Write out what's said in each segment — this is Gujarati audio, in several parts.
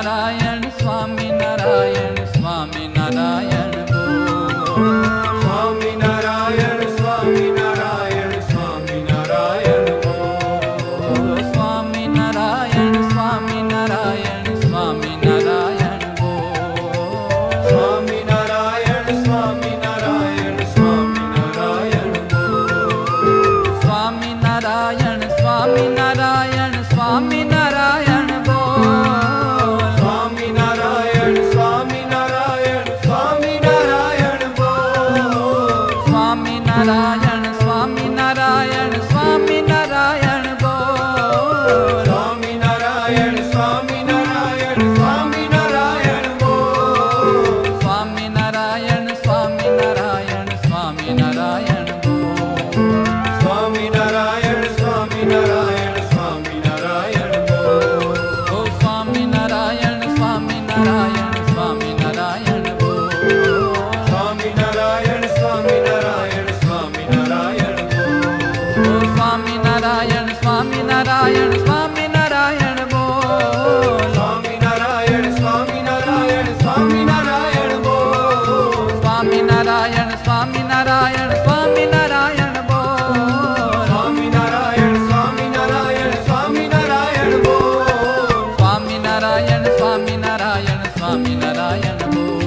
નારાયણ સ્વામી નારાયણ સ્વામી નારાયણ બોલ. સ્વામી નારાયણ સ્વામી નારાયણ સ્વામી નારાયણ બોલ. સ્વામી નારાયણ સ્વામી નારાયણ સ્વામી નારાયણ બોલ. સ્વામી નારાયણ સ્વામી નારાયણ સ્વામી નારાયણ બોલ. સ્વામી નારાયણ સ્વામી નારાયણ સ્વામી નારાયણ બોલ. સ્વામી નારાયણ સ્વામી નારાયણ સ્વામી નારાયણ બોલ. સ્વામી નારાયણ સ્વામી નારાયણ સ્વામી નારાયણ બોલ. સ્વામી નારાયણ સ્વામી નારાયણ સ્વામી નારાયણ બોલ. સ્વામી નારાયણ સ્વામી નારાયણ સ્વામી નારાયણ બોલ. સ્વામી નારાયણ સ્વામી નારાયણ સ્વામી નારાયણ બોલ. ઓ સ્વામી નારાયણ સ્વામી નારાયણ સ્વામી નારાયણ બોલ. સ્વામી નારાયણ સ્વામી નારાયણ સ્વામી નારાયણ બોલ. ઓ સ્વામી નારાયણ સ્વામી નારાયણ સ્વામી નારાયણ બોલ. સ્વામી નારાયણ સ્વામી નારાયણ સ્વામી નારાયણ બોલ. સ્વામી નારાયણ સ્વામી નારાયણ સ્વામી નારાયણ બોલ. સ્વામી નારાયણ સ્વામી નારાયણ સ્વામી નારાયણ બોલ. સ્વામી નારાયણ સ્વામી નારાયણ સ્વામી નારાયણ બોલ.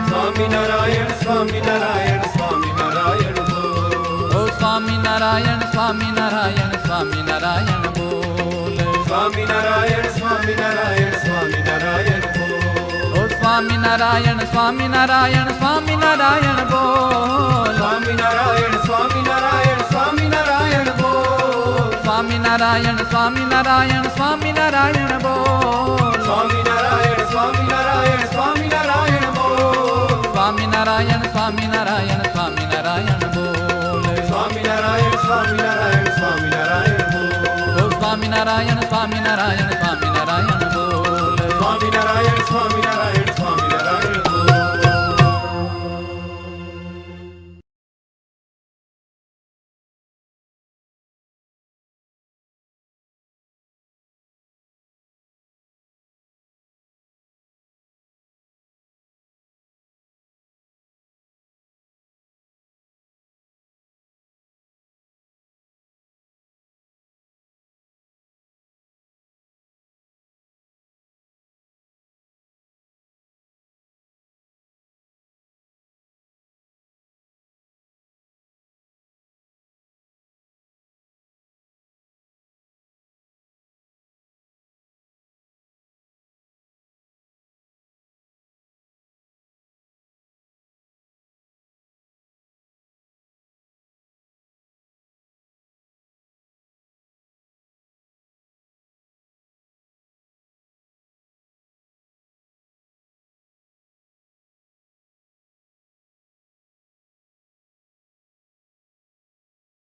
સ્વામી નારાયણ સ્વામી નારાયણ સ્વામી નારાયણ બોલ. ઓ સ્વામી નારાયણ સ્વામી નારાયણ સ્વામી નારાયણ બોલ. સ્વામી નારાયણ સ્વામી નારાયણ સ્વામી નારાયણ બોલ. ઓ સ્વામી નારાયણ સ્વામી નારાયણ સ્વામી નારાયણ બોલ. સ્વામી નારાયણ સ્વામી નારાયણ સ્વામી નારાયણ બોલ. સ્વામી નારાયણ સ્વામી નારાયણ સ્વામી નારાયણ બોલ. સ્વામી નારાયણ સ્વામી નારાયણ સ્વામી નારાયણ બોલ. સ્વામી નારાયણ સ્વામી નારાયણ સ્વામી નારાયણ બોલ. સ્વામી નારાયણ સ્વામી નારાયણ સ્વામી નારાયણ બોલ. ઓ સ્વામી નારાયણ સ્વામી નારાયણ સ્વામી નારાયણ બોલ. સ્વામી નારાયણ સ્વામી